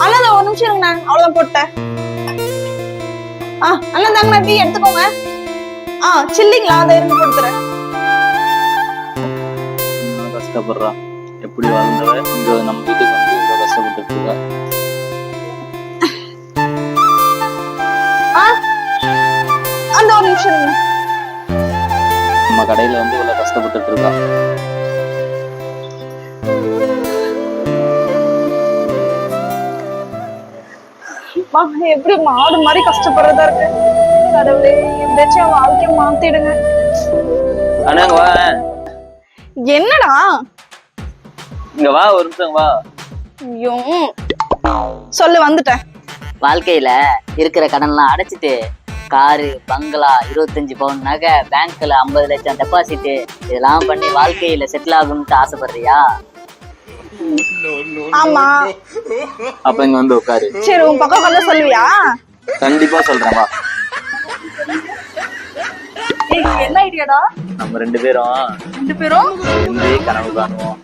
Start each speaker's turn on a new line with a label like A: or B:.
A: அண்ணா ஒரு நிமிஷம் இருங்கண்ணா, அவ்வளவுதான் போட்டேன். அண்ணா தாங்கண்ணா, டீ எடுத்துக்கோங்க. சில்லிங்களா, அதை இருந்து கொடுத்துறேன்.
B: கஷ்டப்படுறா, எப்படி வாழ்ந்தவ இங்க நம்ம வீட்டுக்கு வந்து இவ்வளவு கஷ்டப்பட்டு இருக்கா.
A: அந்த ஒரு நிமிஷம் இருங்க.
B: நம்ம கடையில வந்து இவ்வளவு கஷ்டப்பட்டு இருக்கா.
A: எப்படி மாடு மாதிரி கஷ்டப்படுறதா இருக்கு. கடவுளே, எப்படியாச்சும் அவன் வாழ்க்கைய மாத்திடுங்க.
B: அண்ணா வா.
A: என்னடா?
B: இங்க வா, ஒரு நிமிஷம் வா.
A: ஐயோ, சொல்லு, வந்துட்டேன்.
C: வாழ்க்கையில இருக்கிற கடன்லாம் அடைச்சிட்டு காரு, பங்களா, 25 பவுன் நகை, பேங்க்ல 50 லட்சம் டெபாசிட், இதெல்லாம் பண்ணி வாழ்க்கையில செட்டில் ஆகணும்னு ஆசைப்படுறியா?
A: ஆமா.
B: அப்ப இங்க வந்து உட்காரு.
A: சரி, உன் பக்கம் வந்து சொல்லுவியா?
B: கண்டிப்பா சொல்றேன், வா.
A: என்ன ஐடியாடா?
B: நம்ம ரெண்டு பேரும்
A: கனவு
B: காணுவோம்.